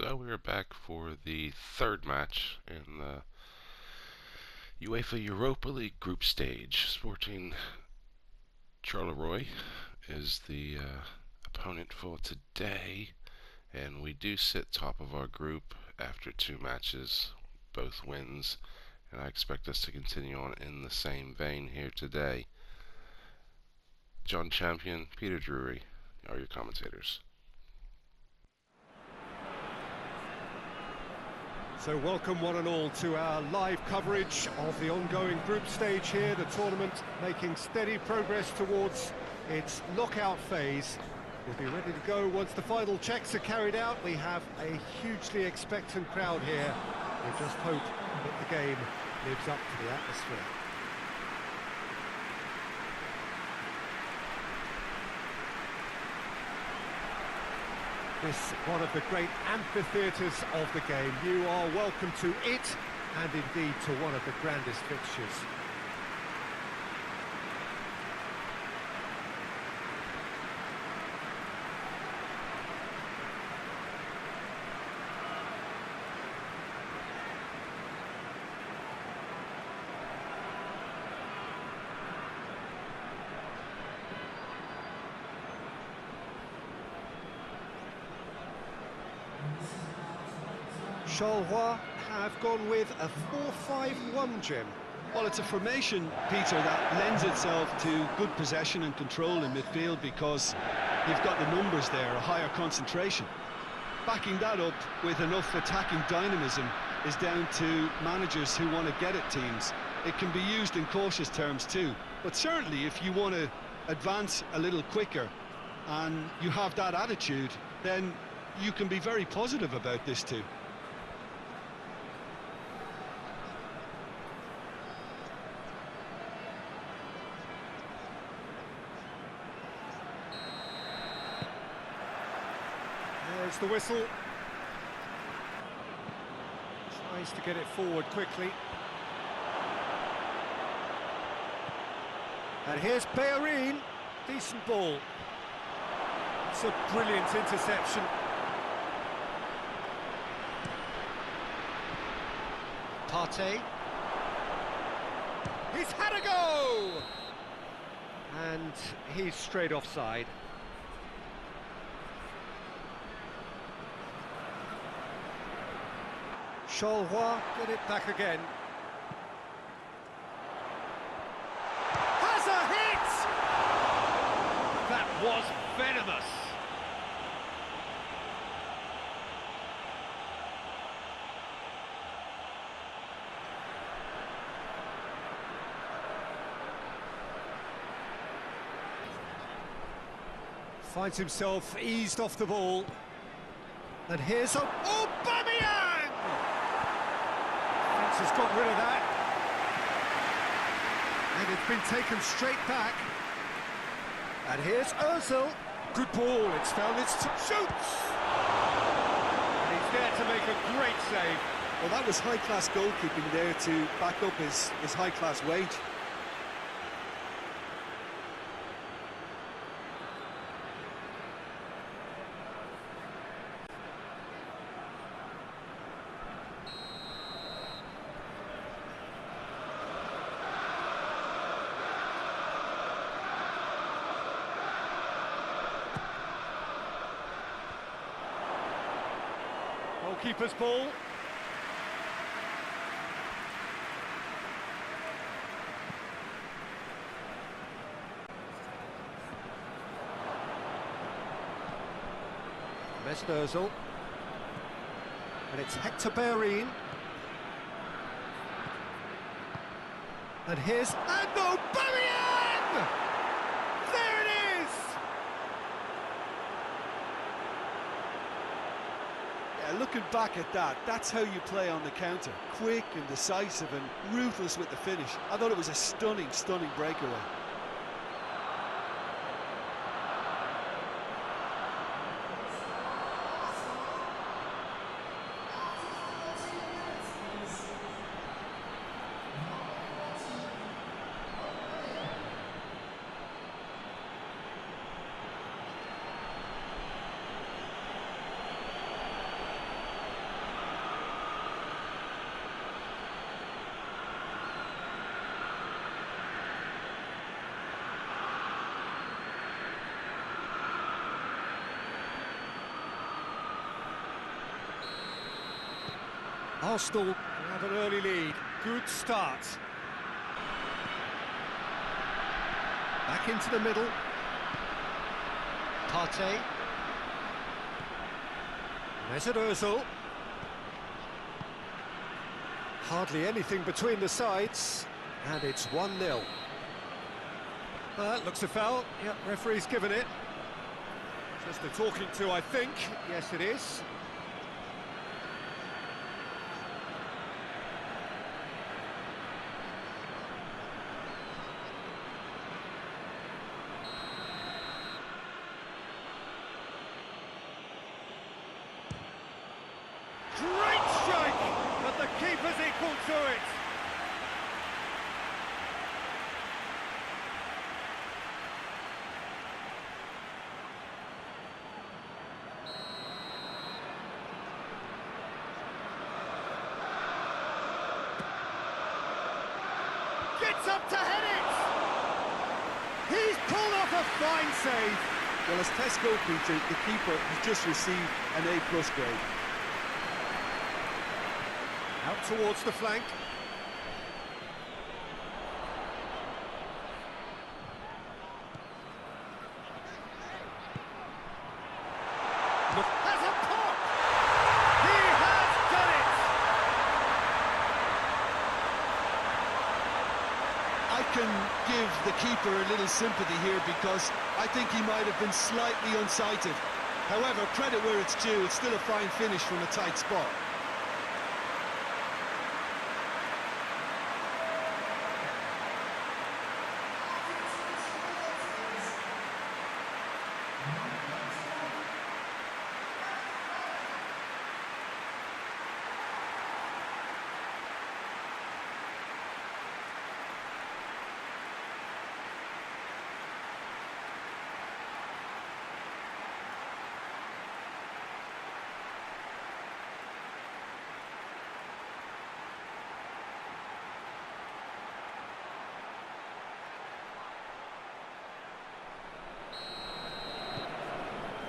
Well, we are back for the third match in the UEFA Europa League group stage. Sporting Charleroi is the opponent for today, and we do sit top of our group after two matches, both wins, and I expect us to continue on in the same vein here today. John Champion, Peter Drury are your commentators. So welcome one and all to our live coverage of the ongoing group stage here, the tournament making steady progress towards its knockout phase. We'll be ready to go once the final checks are carried out. We have a hugely expectant crowd here. We just hope that the game lives up to the atmosphere. This one of the great amphitheatres of the game. You are welcome to it, and indeed to one of the grandest fixtures. Charleroi have gone with a 4-5-1, Jim. Well, it's a formation, Peter, that lends itself to good possession and control in midfield because you've got the numbers there, a higher concentration. Backing that up with enough attacking dynamism is down to managers who want to get at teams. It can be used in cautious terms too, but certainly if you want to advance a little quicker and you have that attitude, then you can be very positive about this too. There's the whistle. Tries to get it forward quickly. And here's Bellerin. Decent ball. It's a brilliant interception. Partey. He's had a go! And he's straight offside. Charleroi get it back again. Has a hit! That was venomous. Finds himself eased off the ball. And here's a Aubameyang! Has got rid of that, and it's been taken straight back. And here's Ozil. Good ball, it's found its shoots, and he's there to make a great save. Well, that was high-class goalkeeping there to back up his high-class wage. Goalkeeper's ball. Mesut Ozil. And it's Hector Bellerin. And here's Aubameyang! There it is! Looking back at that, that's how you play on the counter. Quick and decisive and ruthless with the finish. I thought it was a stunning, stunning breakaway. Arsenal have an early lead. Good start. Back into the middle. Partey. Mesut Ozil. Hardly anything between the sides, and it's 1-0. Looks a foul. Yep, referee's given it. Just a talking to, I think. Yes, it is. Great strike, but the keeper's equal to it. Gets up to head it! He's pulled off a fine save. Well, as test goalkeeper, the keeper has just received an A+ grade. Out towards the flank. Look, has a pop! He has done it! I can give the keeper a little sympathy here because I think he might have been slightly unsighted. However, credit where it's due, it's still a fine finish from a tight spot.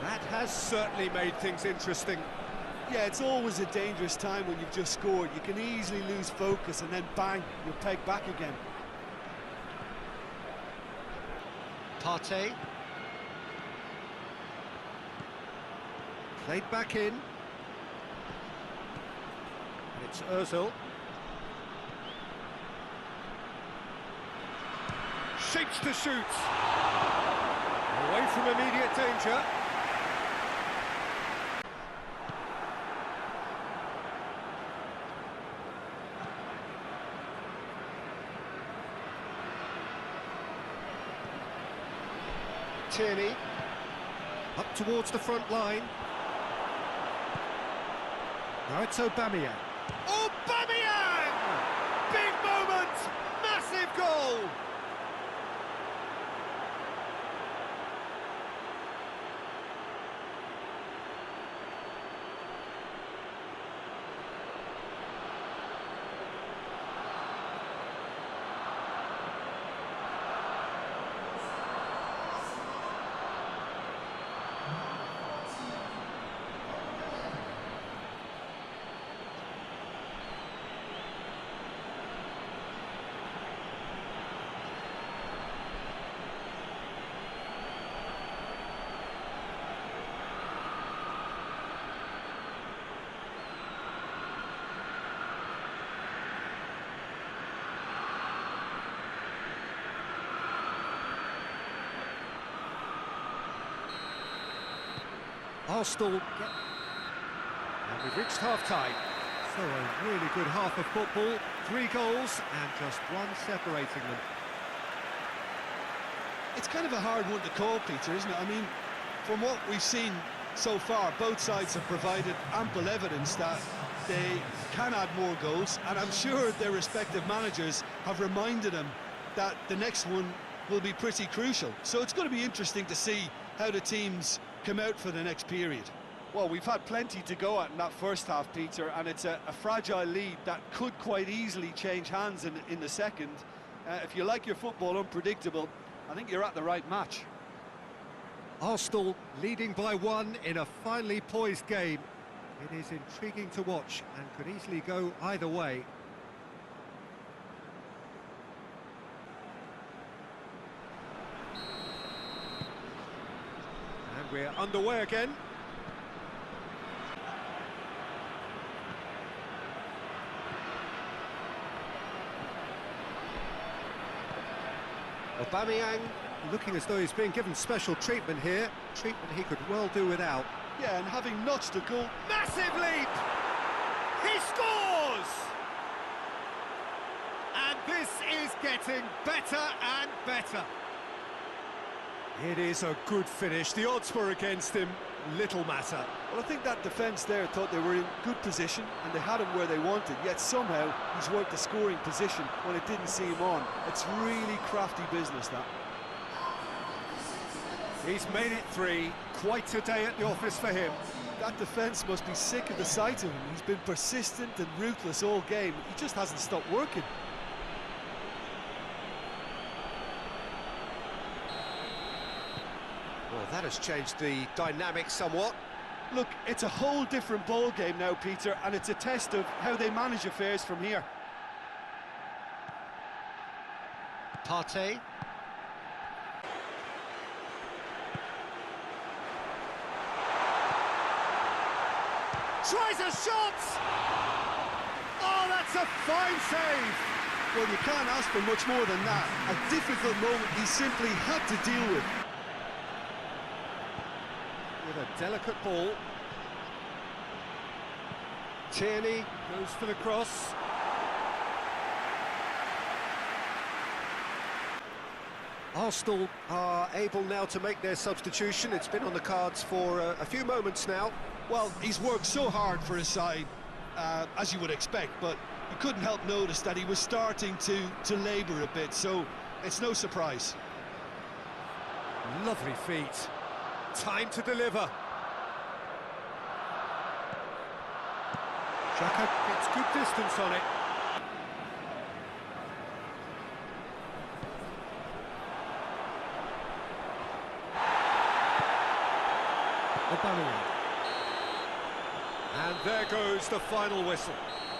That has certainly made things interesting. Yeah, it's always a dangerous time when you've just scored. You can easily lose focus and then bang, you're pegged back again. Partey. Played back in. And it's Ozil. Shapes to shoot. Away from immediate danger. Tierney, up towards the front line. Now it's Aubameyang. Aubameyang! Big moment! Massive goal! Arsenal and we've reached half-time. So a really good half of football, 3 goals and just one separating them. It's kind of a hard one to call, Peter, isn't it? I mean, from what we've seen so far, both sides have provided ample evidence that they can add more goals, and I'm sure their respective managers have reminded them that the next one will be pretty crucial. So it's going to be interesting to see how the teams come out for the next period. Well, we've had plenty to go at in that first half, Peter, and it's a fragile lead that could quite easily change hands in the second. If you like your football unpredictable, I think you're at the right match. Arsenal leading by 1 in a finely poised game. It is intriguing to watch and could easily go either way. And we're underway again. Aubameyang looking as though he's being given special treatment here. Treatment he could well do without. Yeah, and having notched the goal. Massive leap! He scores! And this is getting better and better. It is a good finish. The odds were against him. Little matter. Well, I think that defence there thought they were in good position and they had him where they wanted, yet somehow he's worked the scoring position when it didn't see him on. It's really crafty business, that. He's made it 3. Quite a day at the office for him. That defence must be sick of the sight of him. He's been persistent and ruthless all game. He just hasn't stopped working. Well, that has changed the dynamic somewhat. Look, it's a whole different ball game now, Peter, and it's a test of how they manage affairs from here. Partey. Tries a shot! Oh, that's a fine save! Well, you can't ask for much more than that. A difficult moment he simply had to deal with. With a delicate ball. Tierney goes for the cross. Arsenal are able now to make their substitution. It's been on the cards for a few moments now. Well, he's worked so hard for his side, as you would expect, but you couldn't help notice that he was starting to labour a bit, so it's no surprise. Lovely feet. Time to deliver. Xhaka gets good distance on it. Aubameyang. And there goes the final whistle.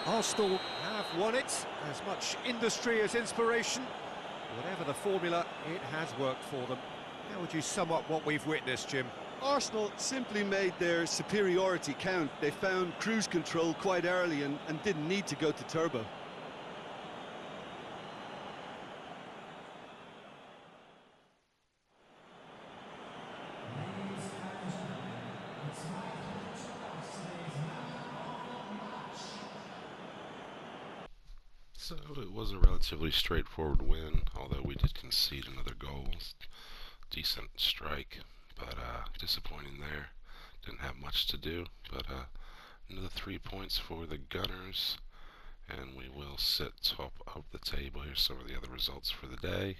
Arsenal have won it. As much industry as inspiration. Whatever the formula, it has worked for them. How would you sum up what we've witnessed, Jim? Arsenal simply made their superiority count. They found cruise control quite early and didn't need to go to turbo. So it was a relatively straightforward win, although we did concede another goal. Decent strike, but disappointing there. Didn't have much to do, but another 3 points for the Gunners, and we will sit top of the table. Here's some of the other results for the day.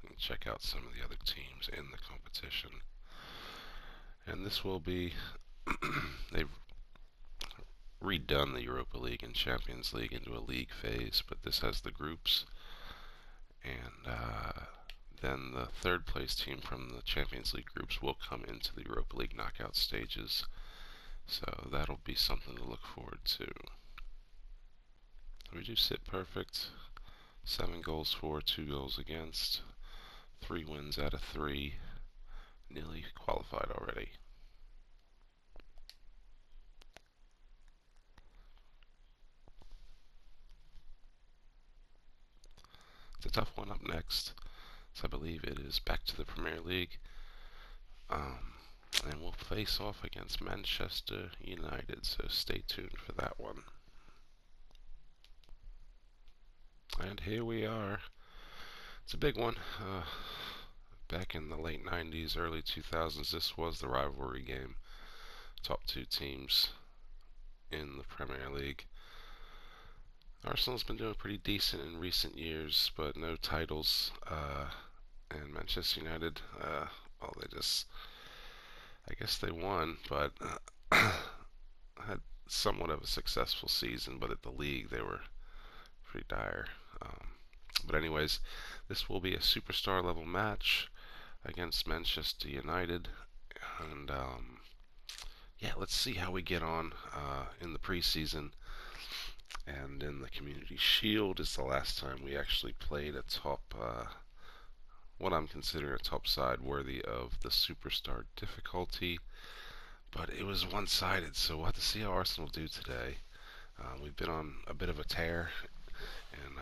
And check out some of the other teams in the competition. And this will be, they've redone the Europa League and Champions League into a league phase, but this has the groups, and then the third place team from the Champions League groups will come into the Europa League knockout stages, so that'll be something to look forward to. We do sit perfect. 7 goals for, 2 goals against, 3 wins out of 3, nearly qualified already. It's a tough one up next, so I believe it is back to the Premier League, and we'll face off against Manchester United, so stay tuned for that one. And here we are. It's a big one. Back in the late 90s, early 2000s, this was the rivalry game. Top 2 teams in the Premier League. Arsenal's been doing pretty decent in recent years, but no titles. And Manchester United, well, they just, I guess they won, but had somewhat of a successful season, but at the league they were pretty dire. But anyways, this will be a superstar level match against Manchester United. and yeah, let's see how we get on in the preseason. And in the Community Shield is the last time we actually played a top, what I'm considering a top side worthy of the Superstar difficulty. But it was one-sided, so we'll have to see how Arsenal do today. We've been on a bit of a tear and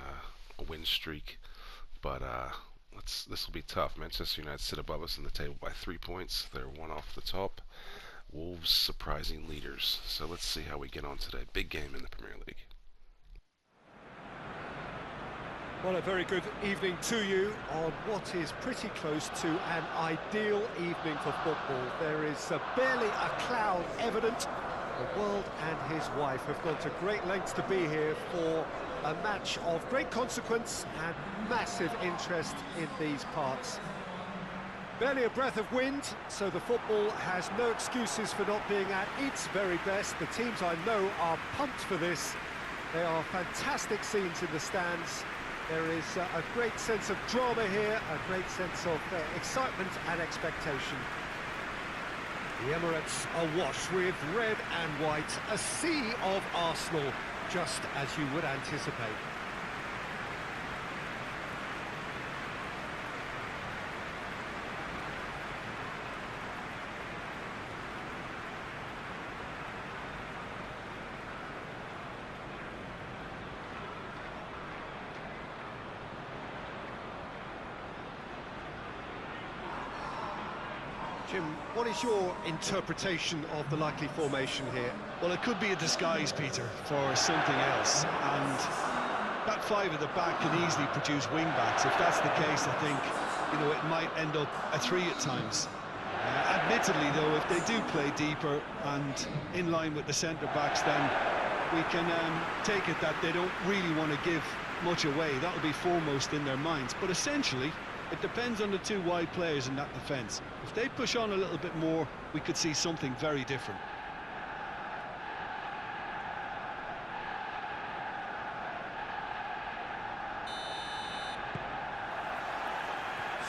a win streak, but this will be tough. Manchester United sit above us in the table by 3 points. They're one off the top. Wolves surprising leaders. So let's see how we get on today. Big game in the Premier League. Well, a very good evening to you on what is pretty close to an ideal evening for football. There is barely a cloud evident. The world and his wife have gone to great lengths to be here for a match of great consequence and massive interest in these parts. Barely a breath of wind, so the football has no excuses for not being at its very best. The teams I know are pumped for this. They are fantastic scenes in the stands. There is a great sense of drama here, a great sense of excitement and expectation. The Emirates awash with red and white, a sea of Arsenal, just as you would anticipate. Jim, what is your interpretation of the likely formation here? Well, it could be a disguise, Peter, for something else. And that five at the back can easily produce wing-backs. If that's the case, I think, you know, it might end up a three at times. Admittedly, though, if they do play deeper and in line with the centre-backs, then we can take it that they don't really want to give much away. That'll be foremost in their minds. But essentially, it depends on the two wide players in that defence. If they push on a little bit more, we could see something very different.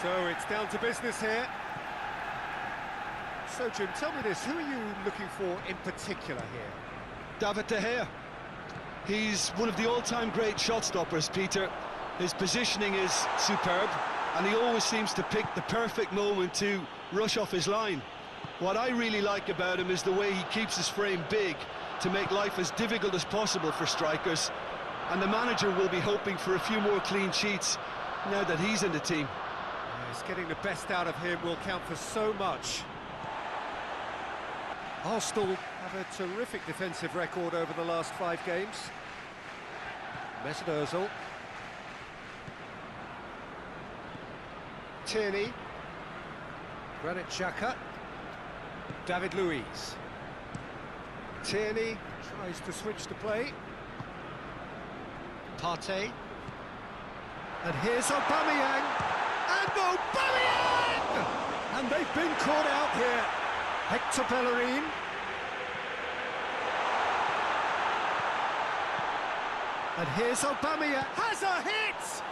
So it's down to business here. So Jim, tell me this, who are you looking for in particular here? David De Gea. He's one of the all-time great shot stoppers, Peter. His positioning is superb, and he always seems to pick the perfect moment to rush off his line. What I really like about him is the way he keeps his frame big to make life as difficult as possible for strikers, and the manager will be hoping for a few more clean sheets now that he's in the team. Yes, getting the best out of him will count for so much. Arsenal have a terrific defensive record over the last 5 games. Mesut Ozil. Tierney, Granit Xhaka, David Luiz. Tierney tries to switch the play. Partey. And here's Aubameyang. And Aubameyang! And they've been caught out here. Hector Bellerin. And here's Aubameyang. Has a hit!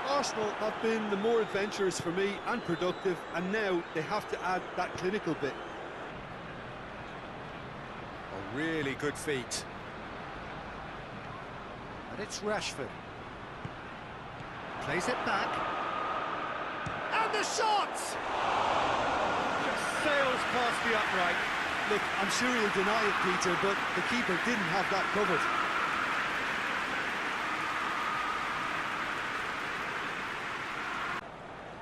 Arsenal have been the more adventurous for me and productive, and now they have to add that clinical bit. A really good feat. And it's Rashford. Plays it back. And the shot! Just sails past the upright. Look, I'm sure he'll deny it, Peter, but the keeper didn't have that covered.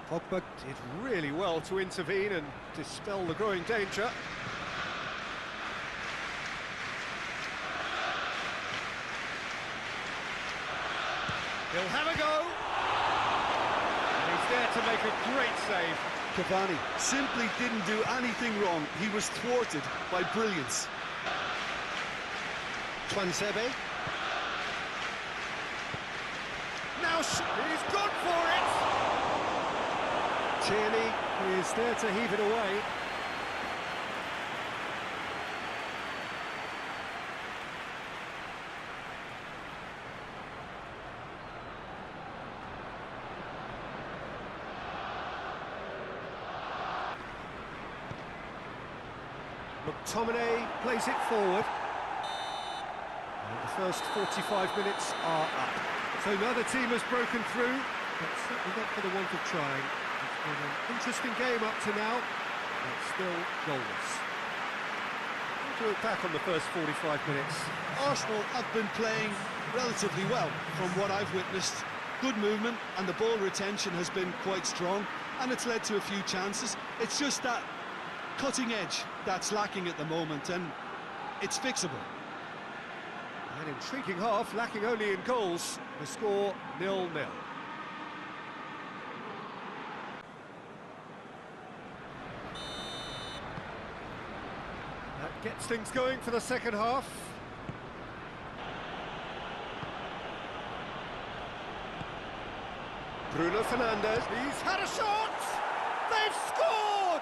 Pogba did really well to intervene and dispel the growing danger. He'll have a go. And he's there to make a great save. Cavani simply didn't do anything wrong. He was thwarted by brilliance. Tuanzebe. Now he's gone for it. Tierney is there to heave it away. McTominay plays it forward. And the first 45 minutes are up. So neither team has broken through, but certainly not for the want of trying. It's been an interesting game up to now, but still goalless. To look back on the first 45 minutes. Arsenal have been playing relatively well from what I've witnessed. Good movement and the ball retention has been quite strong, and it's led to a few chances. It's just that cutting edge that's lacking at the moment, and it's fixable. An intriguing half, lacking only in goals. The score 0-0. That gets things going for the second half. Bruno Fernandes, he's had a shot! They've scored!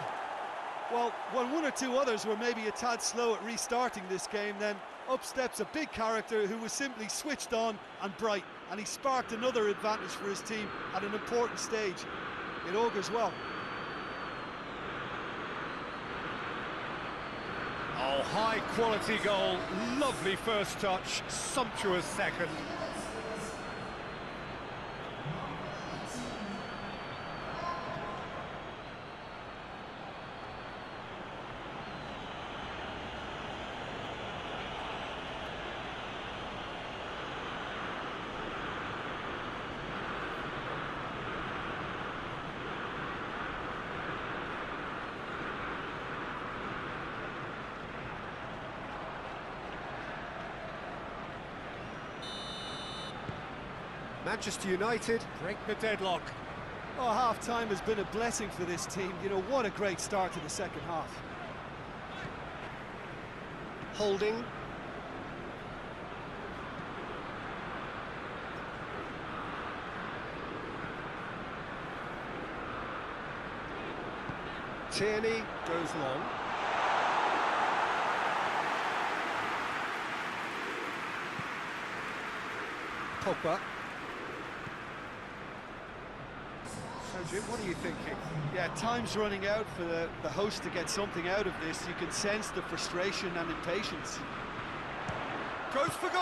Well, when one or two others were maybe a tad slow at restarting this game, then up steps a big character who was simply switched on and bright, and he sparked another advantage for his team at an important stage. It augurs well. Oh, high-quality goal, lovely first touch, sumptuous second. Manchester United break the deadlock. Oh, half-time has been a blessing for this team. You know, what a great start to the second half. Holding. Tierney goes long. Pogba. So Jim, what are you thinking? Yeah, time's running out for the host to get something out of this. You can sense the frustration and impatience. Goes for goal!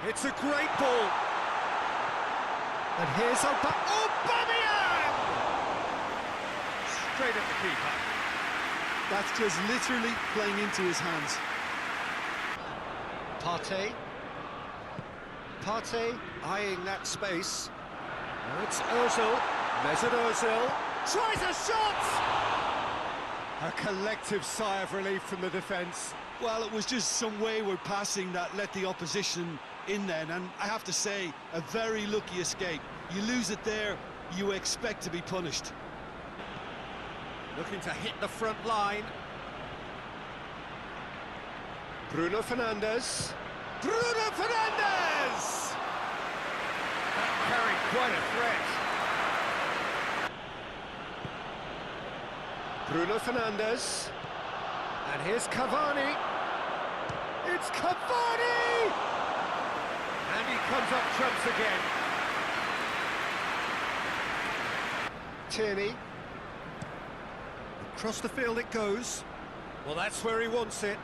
It's a great ball. And here's Aubameyang! Straight at the keeper. That's just literally playing into his hands. Partey eyeing that space. Now it's Ozil. Mesut Ozil tries a shot! A collective sigh of relief from the defence. Well, it was just some wayward passing that let the opposition in then, and I have to say, a very lucky escape. You lose it there, you expect to be punished. Looking to hit the front line. Bruno Fernandes. Bruno Fernandes! That carried quite a threat. Bruno Fernandes. And here's Cavani. It's Cavani! And he comes up trumps again. Tierney. Across the field it goes. Well, that's where he wants it.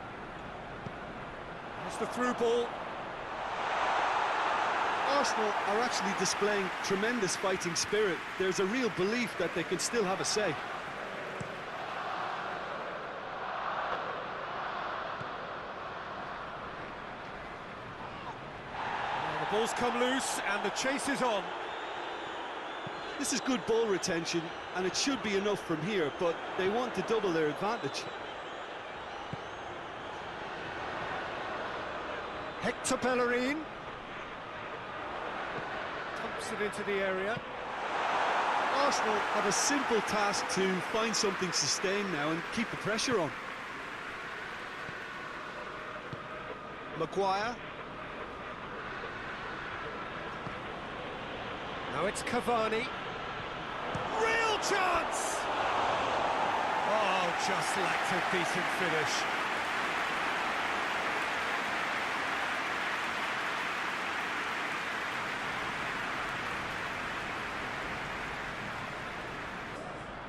There's the through ball. Arsenal are actually displaying tremendous fighting spirit. There's a real belief that they can still have a say. The ball's come loose and the chase is on. This is good ball retention, and it should be enough from here, but they want to double their advantage. Hector Bellerin. Pumps it into the area. Arsenal have a simple task to find something sustained now and keep the pressure on. Maguire. Now it's Cavani. Real chance! Oh, just lacked a decent finish.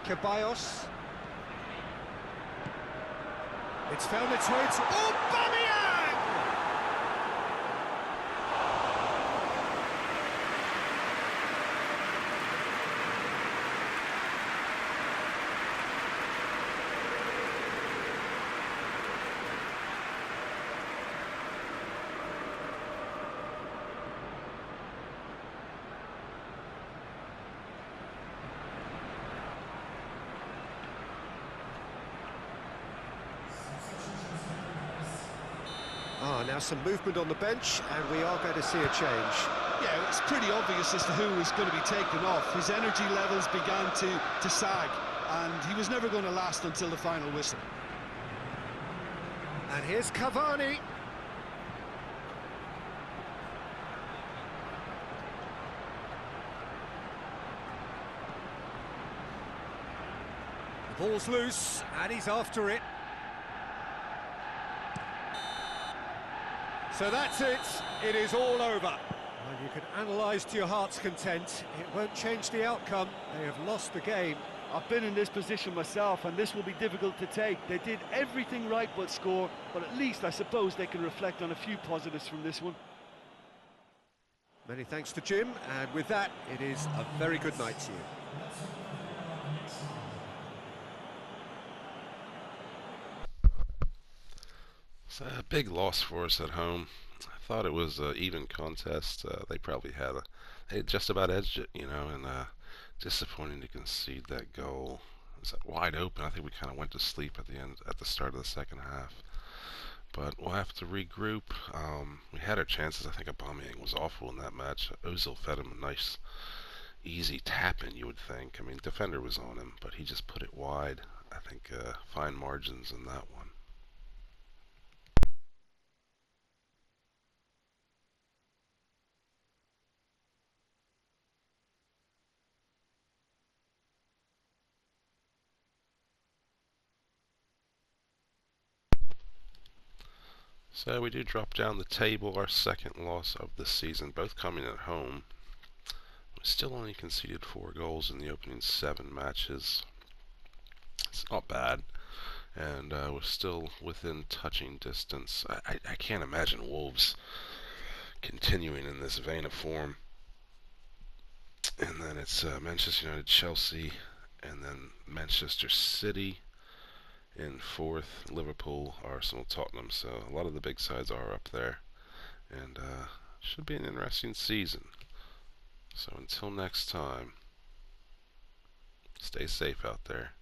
Ceballos. It's found its way to Aubameyang! Now some movement on the bench, and we are going to see a change. Yeah, it's pretty obvious as to who was going to be taken off. His energy levels began to sag, and he was never going to last until the final whistle. And here's Cavani. The ball's loose, and he's after it. So that's it. It is all over. Well, you can analyse to your heart's content. It won't change the outcome. They have lost the game. I've been in this position myself, and this will be difficult to take. They did everything right but score, but at least I suppose they can reflect on a few positives from this one. Many thanks to Jim, and with that, it is a very good night to you. It's a big loss for us at home. I thought it was an even contest. They probably they just about edged it, you know, and disappointing to concede that goal. It was wide open. I think we kind of went to sleep at the start of the second half. But we'll have to regroup. We had our chances. I think Aubameyang was awful in that match. Ozil fed him a nice, easy tap-in, you would think. I mean, defender was on him, but he just put it wide. I think fine margins in that one. So we do drop down the table, our second loss of the season, both coming at home. We still only conceded 4 goals in the opening 7 matches. It's not bad, and we're still within touching distance. I can't imagine Wolves continuing in this vein of form. And then it's Manchester United, Chelsea, and then Manchester City in 4th, Liverpool, Arsenal, Tottenham. So a lot of the big sides are up there, and should be an interesting season. So until next time, stay safe out there.